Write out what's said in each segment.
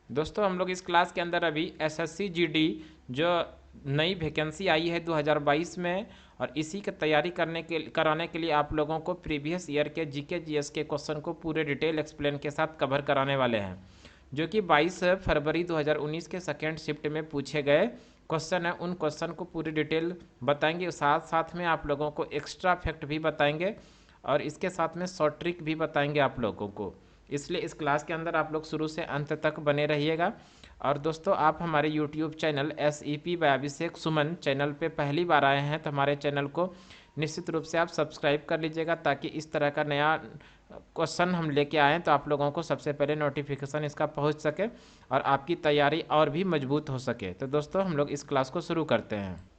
दोस्तों हम लोग इस क्लास के अंदर अभी एसएससी जीडी जो नई वैकेंसी आई है 2022 में, और इसी की तैयारी कराने के लिए आप लोगों को प्रीवियस ईयर के जीके जीएस के क्वेश्चन को पूरे डिटेल एक्सप्लेन के साथ कवर कराने वाले हैं, जो कि 22 फरवरी 2019 के सेकेंड शिफ्ट में पूछे गए क्वेश्चन है। उन क्वेश्चन को पूरी डिटेल बताएंगे, साथ साथ में आप लोगों को एक्स्ट्रा फैक्ट भी बताएंगे और इसके साथ में शॉर्ट ट्रिक भी बताएंगे आप लोगों को। इसलिए इस क्लास के अंदर आप लोग शुरू से अंत तक बने रहिएगा। और दोस्तों आप हमारे यूट्यूब चैनल SEP बाय अभिषेक सुमन चैनल पे पहली बार आए हैं तो हमारे चैनल को निश्चित रूप से आप सब्सक्राइब कर लीजिएगा, ताकि इस तरह का नया क्वेश्चन हम लेके आएँ तो आप लोगों को सबसे पहले नोटिफिकेशन इसका पहुंच सके और आपकी तैयारी और भी मजबूत हो सके। तो दोस्तों हम लोग इस क्लास को शुरू करते हैं।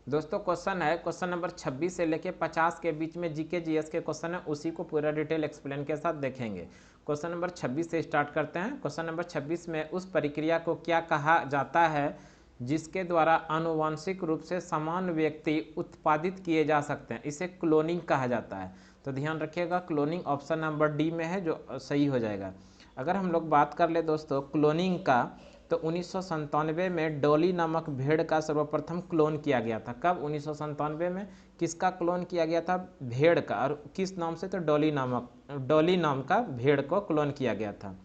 दोस्तों क्वेश्चन है, क्वेश्चन नंबर 26 से लेके 50 के बीच में जीके जीएस के क्वेश्चन है, उसी को पूरा डिटेल एक्सप्लेन के साथ देखेंगे। क्वेश्चन नंबर 26 से स्टार्ट करते हैं। क्वेश्चन नंबर 26 में उस प्रक्रिया को क्या कहा जाता है जिसके द्वारा आनुवांशिक रूप से समान व्यक्ति उत्पादित किए जा सकते हैं? इसे क्लोनिंग कहा जाता है। तो ध्यान रखिएगा, क्लोनिंग ऑप्शन नंबर डी में है जो सही हो जाएगा। अगर हम लोग बात कर ले दोस्तों क्लोनिंग का, तो 1997 में डॉली नामक भेड़ का सर्वप्रथम क्लोन किया गया था। कब? 1997 में। किसका क्लोन किया गया था? भेड़ का। और किस नाम से? तो डॉली नाम का भेड़ को क्लोन किया गया था।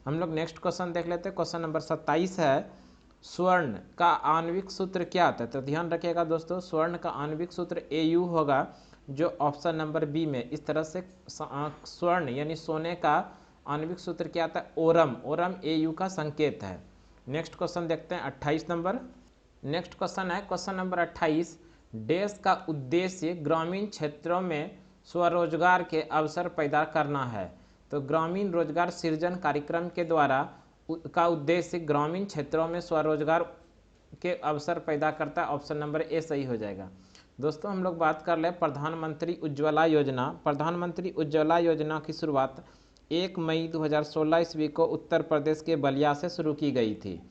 हम लोग नेक्स्ट क्वेश्चन देख लेते हैं। क्वेश्चन नंबर 27 है, स्वर्ण का आणविक सूत्र क्या होता है? तो ध्यान रखिएगा दोस्तों, स्वर्ण का आणविक सूत्र AU होगा, जो ऑप्शन नंबर बी में। इस तरह से स्वर्ण यानी सोने का आणविक सूत्र क्या आता है? ओरम। ओरम AU का संकेत है। नेक्स्ट क्वेश्चन देखते हैं 28 नंबर। नेक्स्ट क्वेश्चन है क्वेश्चन नंबर 28, देश का उद्देश्य ग्रामीण क्षेत्रों में स्वरोजगार के अवसर पैदा करना है। तो ग्रामीण रोजगार सृजन कार्यक्रम के द्वारा का उद्देश्य ग्रामीण क्षेत्रों में स्वरोजगार के अवसर पैदा करता है। ऑप्शन नंबर ए सही हो जाएगा। दोस्तों हम लोग बात कर ले प्रधानमंत्री उज्ज्वला योजना। प्रधानमंत्री उज्ज्वला योजना की शुरुआत 1 मई 2016 ईस्वी को उत्तर प्रदेश के बलिया से शुरू की गई थी।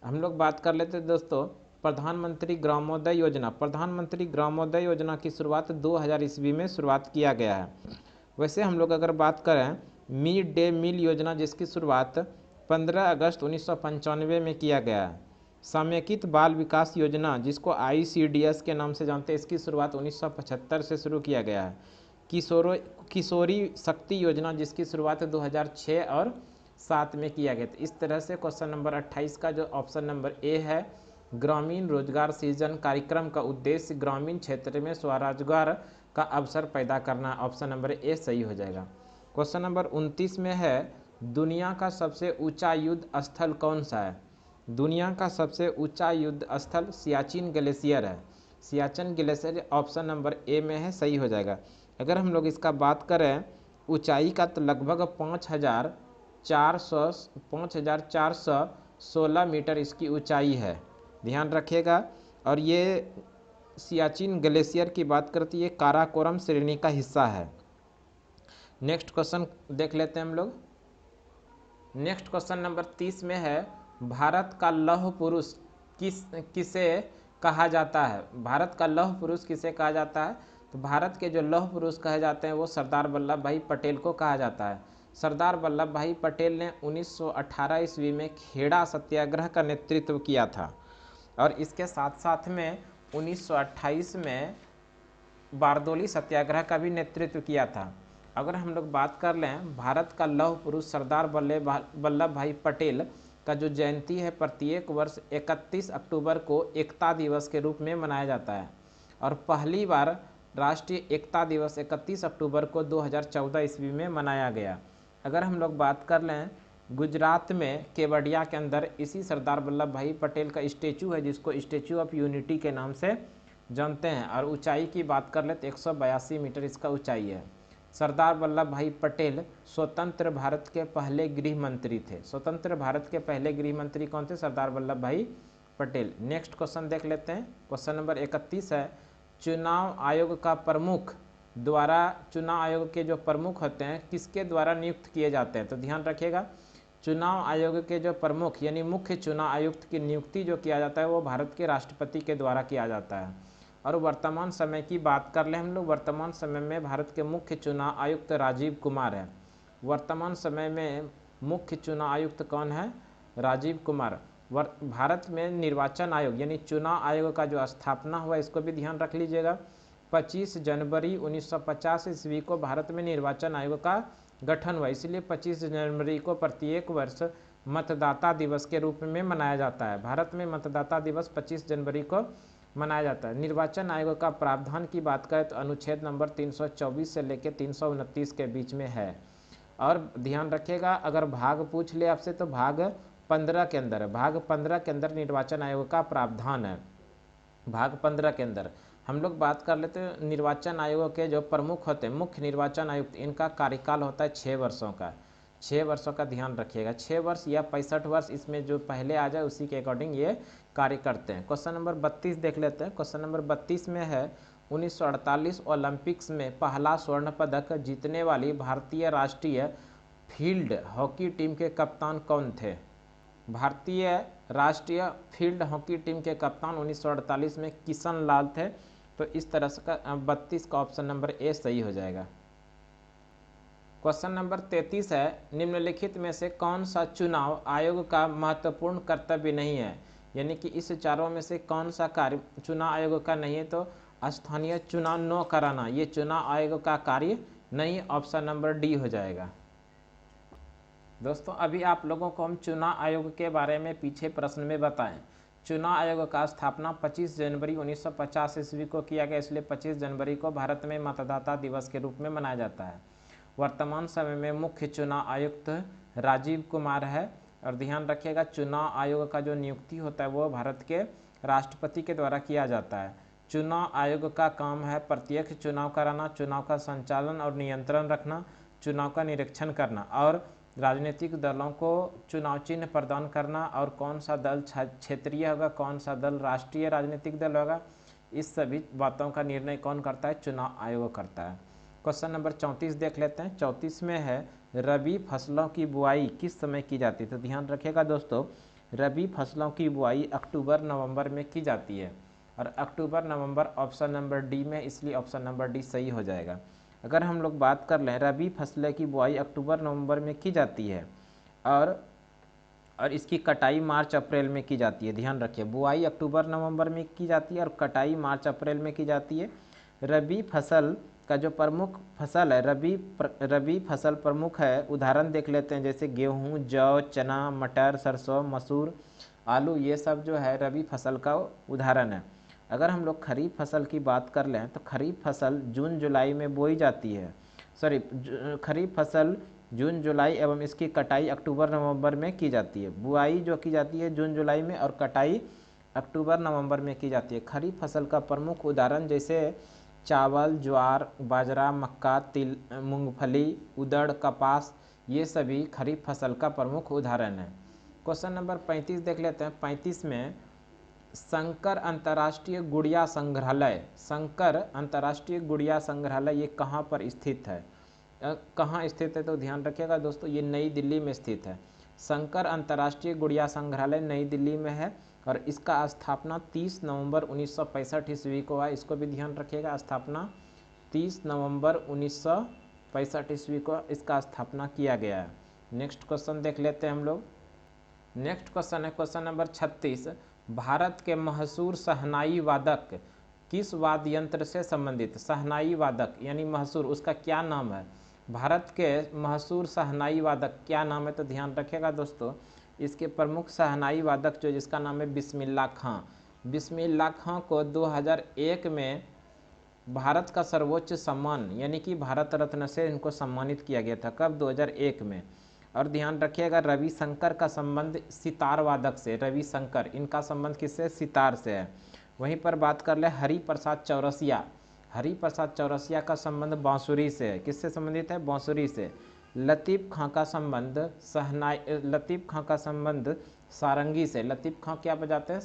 हम लोग बात कर लेते दोस्तों प्रधानमंत्री ग्रामोदय योजना। प्रधानमंत्री ग्रामोदय योजना की शुरुआत 2000 ईस्वी में शुरुआत किया गया है। वैसे हम लोग अगर बात करें मिड डे मील योजना, जिसकी शुरुआत 15 अगस्त 1995 में किया गया है। समेकित बाल विकास योजना, जिसको ICDS के नाम से जानते हैं, इसकी शुरुआत 1975 से शुरू किया गया है। किशोरी शक्ति योजना, जिसकी शुरुआत 2006 और 7 में किया गया था। इस तरह से क्वेश्चन नंबर 28 का जो ऑप्शन नंबर ए है, ग्रामीण रोजगार सृजन कार्यक्रम का उद्देश्य ग्रामीण क्षेत्र में स्वरोजगार का अवसर पैदा करना, ऑप्शन नंबर ए सही हो जाएगा। क्वेश्चन नंबर 29 में है, दुनिया का सबसे ऊंचा युद्ध स्थल कौन सा है? दुनिया का सबसे ऊंचा युद्ध स्थल सियाचिन ग्लेशियर है। Siachen glacier option number A में है, सही हो जाएगा। अगर हम लोग इसका बात करें ऊंचाई का, तो लगभग 5416 मीटर इसकी ऊंचाई है। ध्यान रखिएगा। और ये सियाचिन ग्लेशियर की बात करती है, काराकोरम श्रेणी का हिस्सा है। नेक्स्ट क्वेश्चन देख लेते हैं हम लोग। नेक्स्ट क्वेश्चन नंबर 30 में है, भारत का लौह पुरुष किसे कहा जाता है? भारत का लौह पुरुष किसे कहा जाता है? तो भारत के जो लौह पुरुष कहे जाते हैं वो सरदार वल्लभ भाई पटेल को कहा जाता है। सरदार वल्लभ भाई पटेल ने 1918 ईस्वी में खेड़ा सत्याग्रह का नेतृत्व किया था, और इसके साथ साथ में 1928 में बारदोली सत्याग्रह का भी नेतृत्व किया था। अगर हम लोग बात कर लें भारत का लौह पुरुष सरदार वल्लभ भाई पटेल का जो जयंती है, प्रत्येक वर्ष 31 अक्टूबर को एकता दिवस के रूप में मनाया जाता है, और पहली बार राष्ट्रीय एकता दिवस 31 अक्टूबर को 2014 ईस्वी में मनाया गया। अगर हम लोग बात कर लें गुजरात में केवड़िया के अंदर इसी सरदार वल्लभ भाई पटेल का स्टेचू है, जिसको स्टेचू ऑफ यूनिटी के नाम से जानते हैं, और ऊंचाई की बात कर ले तो 182 मीटर इसका ऊंचाई है। सरदार वल्लभ भाई पटेल स्वतंत्र भारत के पहले गृह मंत्री थे। स्वतंत्र भारत के पहले गृह मंत्री कौन थे? सरदार वल्लभ भाई पटेल। नेक्स्ट क्वेश्चन देख लेते हैं। क्वेश्चन नंबर 31 है, चुनाव आयोग का प्रमुख द्वारा, चुनाव आयोग के जो प्रमुख होते हैं किसके द्वारा नियुक्त किए जाते हैं? तो ध्यान रखिएगा, चुनाव आयोग के जो प्रमुख यानी मुख्य चुनाव आयुक्त की नियुक्ति जो किया जाता है वो भारत के राष्ट्रपति के द्वारा किया जाता है। और वर्तमान समय की बात कर ले हम लोग, वर्तमान समय में भारत के मुख्य चुनाव आयुक्त राजीव कुमार है। वर्तमान समय में मुख्य चुनाव आयुक्त कौन है? राजीव कुमार। भारत में निर्वाचन आयोग यानी चुनाव आयोग का जो स्थापना हुआ इसको भी ध्यान रख लीजिएगा। 25 जनवरी 1950 ईस्वी को भारत में निर्वाचन आयोग का गठन हुआ, इसलिए 25 जनवरी को प्रत्येक वर्ष मतदाता दिवस के रूप में मनाया जाता है। भारत में मतदाता दिवस 25 जनवरी को मनाया जाता है। निर्वाचन आयोग का प्रावधान की बात करें तो अनुच्छेद नंबर 324 से लेकर 329 के बीच में है। और ध्यान रखिएगा, अगर भाग पूछ ले आपसे तो भाग 15 के अंदर है। भाग 15 के अंदर निर्वाचन आयोग का प्रावधान है। भाग 15 के अंदर हम लोग बात कर लेते हैं निर्वाचन आयोग के जो प्रमुख होते हैं, मुख्य निर्वाचन आयुक्त, इनका कार्यकाल होता है 6 वर्षों का। 6 वर्षों का ध्यान रखिएगा, 6 वर्ष या 65 वर्ष, इसमें जो पहले आ जाए उसी के अकॉर्डिंग ये कार्य करते हैं। क्वेश्चन नंबर 32 देख लेते हैं। क्वेश्चन नंबर 32 में है 1948 ओलंपिक्स में पहला स्वर्ण पदक जीतने वाली भारतीय राष्ट्रीय फील्ड हॉकी टीम के कप्तान कौन थे? भारतीय राष्ट्रीय फील्ड हॉकी टीम के कप्तान 1948 में किशन लाल थे। तो इस तरह से 32 का ऑप्शन नंबर ए सही हो जाएगा। क्वेश्चन नंबर 33 है, निम्नलिखित में से कौन सा चुनाव आयोग का महत्वपूर्ण कर्तव्य नहीं है? यानी कि इस चारों में से कौन सा कार्य चुनाव आयोग का नहीं है? तो स्थानीय चुनाव न कराना ये चुनाव आयोग का कार्य नहीं, ऑप्शन नंबर डी हो जाएगा। दोस्तों अभी आप लोगों को हम चुनाव आयोग के बारे में पीछे प्रश्न में बताएं। चुनाव आयोग का स्थापना 25 जनवरी 1950 ईस्वी को किया गया, इसलिए 25 जनवरी को भारत में मतदाता दिवस के रूप में मनाया जाता है। वर्तमान समय में मुख्य चुनाव आयुक्त राजीव कुमार है। और ध्यान रखिएगा, चुनाव आयोग का जो नियुक्ति होता है वो भारत के राष्ट्रपति के द्वारा किया जाता है। चुनाव आयोग का काम है प्रत्यक्ष चुनाव कराना, चुनाव का संचालन और नियंत्रण रखना, चुनाव का निरीक्षण करना और राजनीतिक दलों को चुनाव चिन्ह प्रदान करना, और कौन सा दल क्षेत्रीय होगा, कौन सा दल राष्ट्रीय राजनीतिक दल होगा, इस सभी बातों का निर्णय कौन करता है? चुनाव आयोग करता है। क्वेश्चन नंबर 34 देख लेते हैं। 34 में है रबी फसलों की बुआई किस समय की जाती है? तो ध्यान रखिएगा दोस्तों, रबी फसलों की बुआई अक्टूबर नवंबर में की जाती है, और अक्टूबर नवंबर ऑप्शन नंबर डी में, इसलिए ऑप्शन नंबर डी सही हो जाएगा। अगर हम लोग बात कर लें, रबी फसलें की बुआई अक्टूबर नवंबर में की जाती है और इसकी कटाई मार्च अप्रैल में की जाती है। ध्यान रखिए, बुआई अक्टूबर नवंबर में की जाती है और कटाई मार्च अप्रैल में की जाती है। रबी फसल का जो प्रमुख फसल है, रबी फसल प्रमुख है, उदाहरण देख लेते हैं, जैसे गेहूँ, जौ, चना, मटर, सरसों, मसूर, आलू, ये सब जो है रबी फसल का उदाहरण है। अगर हम लोग खरीफ फसल की बात कर लें तो खरीफ फसल जून जुलाई में बोई जाती है। खरीफ फसल जून जुलाई एवं इसकी कटाई अक्टूबर नवंबर में की जाती है। बुआई जो की जाती है जून जुलाई में और कटाई अक्टूबर नवंबर में की जाती है। खरीफ फसल का प्रमुख उदाहरण जैसे चावल, ज्वार, बाजरा, मक्का, तिल, मूंगफली, उड़द, कपास, ये सभी खरीफ फसल का प्रमुख उदाहरण है। क्वेश्चन नंबर 35 देख लेते हैं। 35 में शंकर अंतर्राष्ट्रीय गुड़िया संग्रहालय, शंकर अंतर्राष्ट्रीय गुड़िया संग्रहालय ये कहाँ पर स्थित है? कहाँ स्थित है? तो ध्यान रखिएगा दोस्तों, ये नई दिल्ली में स्थित है। शंकर अंतर्राष्ट्रीय गुड़िया संग्रहालय नई दिल्ली में है और इसका स्थापना 30 नवंबर 1965 ईस्वी को है। इसको भी ध्यान रखिएगा, स्थापना 30 नवंबर 1965 ईस्वी को इसका स्थापना किया गया है। नेक्स्ट क्वेश्चन देख लेते हैं हम लोग। नेक्स्ट क्वेश्चन है क्वेश्चन नंबर 36, भारत के मशहूर शहनाई वादक किस वाद्य यंत्र से संबंधित? शहनाई वादक यानी मशहूर, उसका क्या नाम है? भारत के मशहूर शहनाई वादक क्या नाम है? तो ध्यान रखिएगा दोस्तों, इसके प्रमुख शहनाई वादक जो जिसका नाम है बिस्मिल्लाह खां। बिस्मिल्लाह खां को 2001 में भारत का सर्वोच्च सम्मान यानी कि भारत रत्न से इनको सम्मानित किया गया था। कब? 2001 में। और ध्यान रखिएगा, रविशंकर का संबंध सितार वादक से, रविशंकर इनका संबंध किससे? सितार से है। वहीं पर बात कर ले हरिप्रसाद चौरसिया, हरिप्रसाद चौरसिया का संबंध बांसुरी से है। किससे संबंधित है? बांसुरी से। लतीफ़ खां का संबंध लतीफ़ खां का संबंध सारंगी से। लतीफ़ खां क्या बजाते हैं?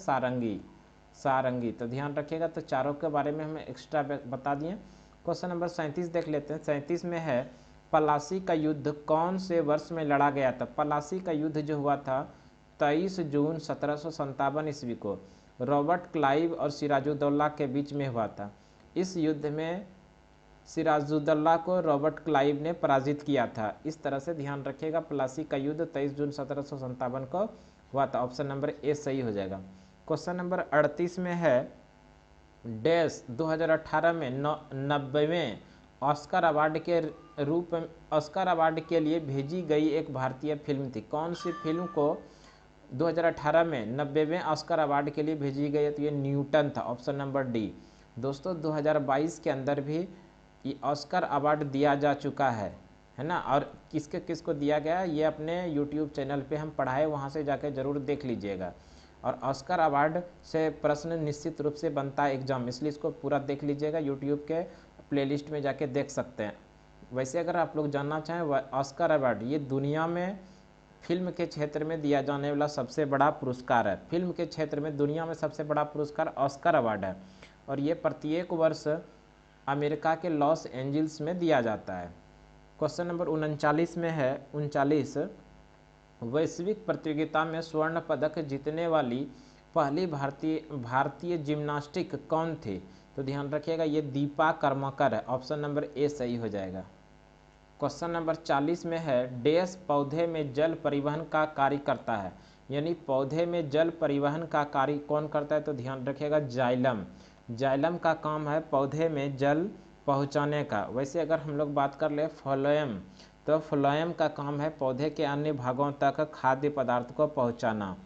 सारंगी। तो ध्यान रखिएगा, तो चारों के बारे में हमें एक्स्ट्रा बता दिए। क्वेश्चन नंबर 37 देख लेते हैं। 37 में है पलासी का युद्ध कौन से वर्ष में लड़ा गया था? पलासी का युद्ध जो हुआ था 23 जून 1757 ईस्वी को रॉबर्ट क्लाइव और सिराजुद्दौला के बीच में हुआ था। इस युद्ध में सिराजुद्दौला को रॉबर्ट क्लाइव ने पराजित किया था। इस तरह से ध्यान रखिएगा। प्लासी का युद्ध 23 जून 1757 को हुआ था। ऑप्शन नंबर ए सही हो जाएगा। क्वेश्चन नंबर 38 में है, डैश 2018 में 90वें ऑस्कर अवार्ड के रूप में ऑस्कर अवार्ड के लिए भेजी गई एक भारतीय फिल्म थी। कौन सी फिल्म को 2018 में 90वें ऑस्कर अवार्ड के लिए भेजी गई है? तो ये न्यूटन था। Option number D. दोस्तों 2022 के अंदर भी ये ऑस्कर अवार्ड दिया जा चुका है ना। और किसके किसको दिया गया ये अपने यूट्यूब चैनल पे हम पढ़ाए, वहाँ से जाकर ज़रूर देख लीजिएगा। और ऑस्कर अवार्ड से प्रश्न निश्चित रूप से बनता है एग्जाम, इसलिए इसको पूरा देख लीजिएगा। यूट्यूब के प्लेलिस्ट में जाके देख सकते हैं। वैसे अगर आप लोग जानना चाहें, ऑस्कर अवार्ड ये दुनिया में फिल्म के क्षेत्र में दिया जाने वाला सबसे बड़ा पुरस्कार है। फिल्म के क्षेत्र में दुनिया में सबसे बड़ा पुरस्कार ऑस्कर अवार्ड है, और ये प्रत्येक वर्ष अमेरिका के लॉस एंजल्स में दिया जाता है। क्वेश्चन नंबर 39 में है, 39, वैश्विक प्रतियोगिता में स्वर्ण पदक जीतने वाली पहली भारतीय जिम्नास्टिक कौन थी? तो ध्यान रखिएगा ये दीपा कर्माकर है। ऑप्शन नंबर ए सही हो जाएगा। क्वेश्चन नंबर 40 में है, डैश पौधे में जल परिवहन का कार्य करता है। यानी पौधे में जल परिवहन का कार्य कौन करता है? तो ध्यान रखिएगा जाइलम। जाइलम का काम है पौधे में जल पहुंचाने का। वैसे अगर हम लोग बात कर ले फ्लोएम, तो फ्लोएम का काम है पौधे के अन्य भागों तक खाद्य पदार्थ को पहुंचाना।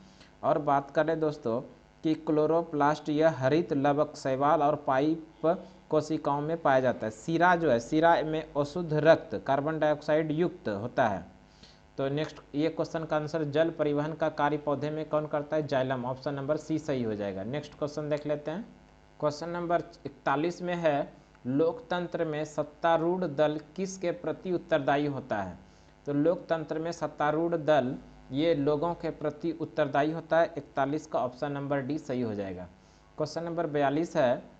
और बात करें दोस्तों कि क्लोरोप्लास्ट यह हरित लवक शैवाल और पाइप कोशिकाओं में पाया जाता है। सीरा जो है, सीरा में अशुद्ध रक्त कार्बन डाइऑक्साइड युक्त होता है। तो नेक्स्ट ये क्वेश्चन का आंसर जल परिवहन का कार्य पौधे में कौन करता है? जाइलम। ऑप्शन नंबर सी सही हो जाएगा। नेक्स्ट क्वेश्चन देख लेते हैं। क्वेश्चन नंबर 41 में है, लोकतंत्र में सत्तारूढ़ दल किसके प्रति उत्तरदायी होता है? तो लोकतंत्र में सत्तारूढ़ दल ये लोगों के प्रति उत्तरदायी होता है। 41 का ऑप्शन नंबर डी सही हो जाएगा। क्वेश्चन नंबर 42 है,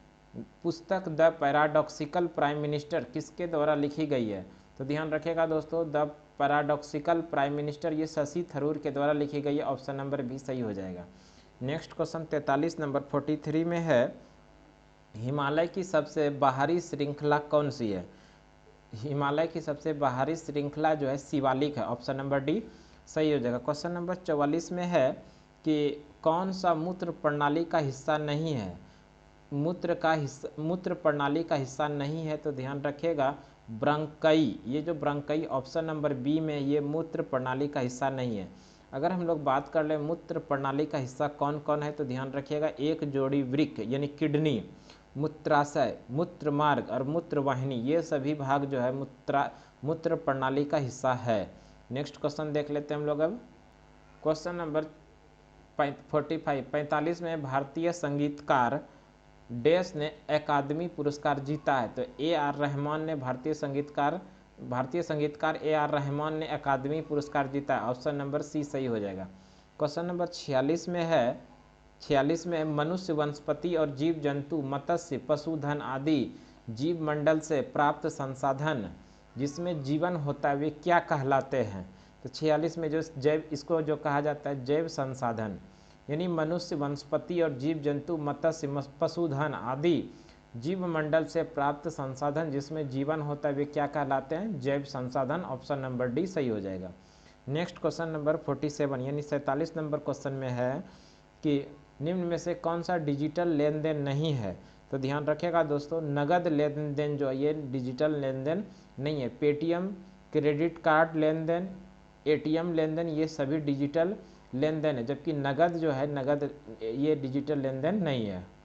पुस्तक द पैराडॉक्सिकल प्राइम मिनिस्टर किसके द्वारा लिखी गई है? तो ध्यान रखिएगा दोस्तों, द पैराडॉक्सिकल प्राइम मिनिस्टर ये शशि थरूर के द्वारा लिखी गई है। ऑप्शन नंबर बी सही हो जाएगा। नेक्स्ट क्वेश्चन 43 नंबर 43 में है, हिमालय की सबसे बाहरी श्रृंखला कौन सी है? हिमालय की सबसे बाहरी श्रृंखला जो है शिवालिक है। ऑप्शन नंबर डी सही हो जाएगा। क्वेश्चन नंबर 44 में है कि कौन सा मूत्र प्रणाली का हिस्सा नहीं है? मूत्र प्रणाली का हिस्सा नहीं है, तो ध्यान रखिएगा ब्रंकई। ये जो ब्रंकई ऑप्शन नंबर बी में ये मूत्र प्रणाली का हिस्सा नहीं है। अगर हम लोग बात कर ले मूत्र प्रणाली का हिस्सा कौन कौन है, तो ध्यान रखिएगा एक जोड़ी वृक्क यानी किडनी, मूत्राशय, मूत्र मार्ग और मूत्र वाहिनी, ये सभी भाग जो है मूत्र प्रणाली का हिस्सा है। नेक्स्ट क्वेश्चन देख लेते हैं हम लोग अब। क्वेश्चन नंबर 45 में भारतीय संगीतकार डैश ने अकादमी पुरस्कार जीता है। तो ए आर रहमान ने भारतीय संगीतकार ए आर रहमान ने अकादमी पुरस्कार जीता है। ऑप्शन नंबर सी सही हो जाएगा। क्वेश्चन नंबर 46 में है, 46 में मनुष्य, वनस्पति और जीव जंतु, मत्स्य, पशुधन आदि जीव मंडल से प्राप्त संसाधन जिसमें जीवन होता है वे क्या कहलाते हैं? तो 46 में जो जैव, इसको जो कहा जाता है जैव संसाधन, यानी मनुष्य, वनस्पति और जीव जंतु, मत्स्य, पशुधन आदि जीव मंडल से प्राप्त संसाधन जिसमें जीवन होता है वे क्या कहलाते हैं? जैव संसाधन। ऑप्शन नंबर डी सही हो जाएगा। नेक्स्ट क्वेश्चन नंबर 47 यानी 47 नंबर क्वेश्चन में है कि निम्न में से कौन सा डिजिटल लेन देन नहीं है? तो ध्यान रखिएगा दोस्तों, नगद लेन देन जो है ये डिजिटल लेन देन नहीं है। पेटीएम, क्रेडिट कार्ड लेन देन, एटीएम लेन देन, ये सभी डिजिटल लेन देन है, जबकि नगद जो है, नगद ये डिजिटल लेन देन नहीं है।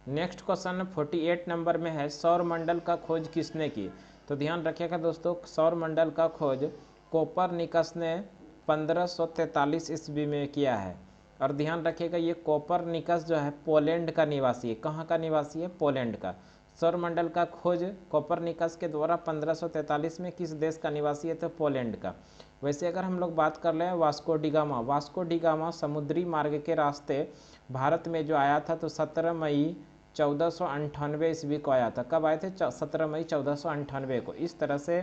नेक्स्ट क्वेश्चन 48 नंबर में है, सौर मंडल का खोज किसने की? तो ध्यान रखिएगा दोस्तों, सौर मंडल का खोज कोपरनिकस ने 1543 ईस्वी में किया है। और ध्यान रखिएगा ये कोपरनिकस जो है पोलैंड का निवासी है। कहाँ का निवासी है? पोलैंड का। सौरमंडल का खोज कोपरनिकस के द्वारा 1543 में किस देश का निवासी है? तो पोलैंड का। वैसे अगर हम लोग बात कर लें वास्को डी गामा समुद्री मार्ग के रास्ते भारत में जो आया था, तो 17 मई 1498 ईस्वी को आया था। कब आए थे? 17 मई 1498 को। इस तरह से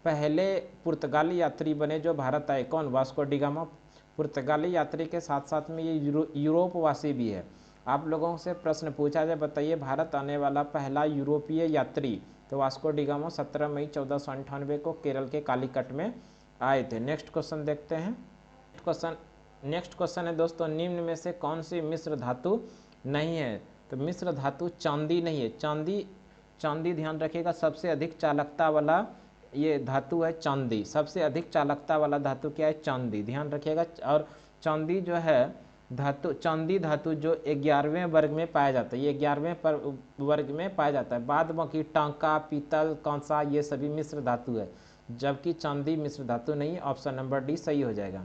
पहले पुर्तगाली यात्री बने जो भारत आए। कौन? वास्को डी गामा पुर्तगाली यात्री के साथ साथ में ये यूरोप वासी भी है। आप लोगों से प्रश्न पूछा जाए, बताइए भारत आने वाला पहला यूरोपीय यात्री तो वास्को डी गामा 17 मई 1498 को केरल के कालीकट में आए थे। नेक्स्ट क्वेश्चन देखते हैं। नेक्स्ट क्वेश्चन है दोस्तों, निम्न में से कौन सी मिश्र धातु नहीं है? तो मिश्र धातु चांदी नहीं है। चांदी ध्यान रखिएगा, सबसे अधिक चालकता वाला ये धातु है चांदी। सबसे अधिक चालकता वाला धातु क्या है? चांदी, ध्यान रखिएगा। और चांदी जो है धातु, चांदी धातु जो 11वें वर्ग में पाया जाता है, ये 11वें वर्ग में पाया जाता है। बाद बाकी टांका, पीतल, कांसा ये सभी मिश्र धातु है, जबकि चांदी मिश्र धातु नहीं। ऑप्शन नंबर डी सही हो जाएगा।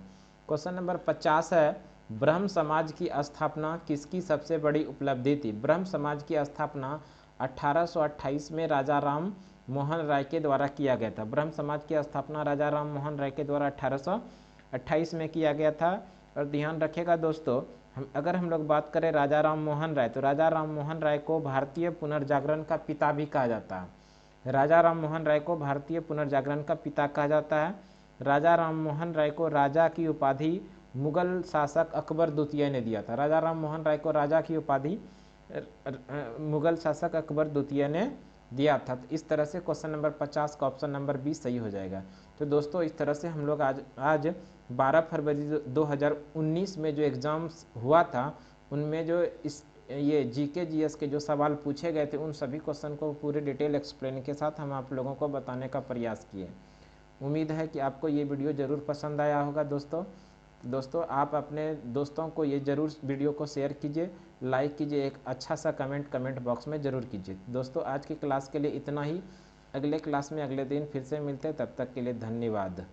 क्वेश्चन नंबर 50 है, ब्रह्म समाज की स्थापना किसकी सबसे बड़ी उपलब्धि थी? ब्रह्म समाज की स्थापना 1828 में राजा राम मोहन राय के द्वारा किया गया था। ब्रह्म समाज की स्थापना राजा राम मोहन राय के द्वारा 1828 में किया गया था। और ध्यान रखिएगा दोस्तों, अगर हम लोग बात करें राजा राम मोहन राय, तो राजा राम मोहन राय को भारतीय पुनर्जागरण का पिता भी कहा जाता है। राजा राम मोहन राय को भारतीय पुनर्जागरण का पिता कहा जाता है। राजा राम मोहन राय को राजा की उपाधि मुगल शासक अकबर द्वितीय ने दिया था। राजा राम मोहन राय को राजा की उपाधि मुगल शासक अकबर द्वितीय ने दिया था। तो इस तरह से क्वेश्चन नंबर 50 का ऑप्शन नंबर बी सही हो जाएगा। तो दोस्तों इस तरह से हम लोग आज 12 फरवरी 2019 में जो एग्ज़ाम्स हुआ था, उनमें जो ये जीके जीएस के जो सवाल पूछे गए थे, उन सभी क्वेश्चन को पूरे डिटेल एक्सप्लेन के साथ हम आप लोगों को बताने का प्रयास किए। उम्मीद है कि आपको ये वीडियो ज़रूर पसंद आया होगा। दोस्तों आप अपने दोस्तों को ये ज़रूर वीडियो को शेयर कीजिए, लाइक कीजिए, एक अच्छा सा कमेंट बॉक्स में ज़रूर कीजिए। दोस्तों आज की क्लास के लिए इतना ही। अगले क्लास में अगले दिन फिर से मिलते हैं, तब तक के लिए धन्यवाद।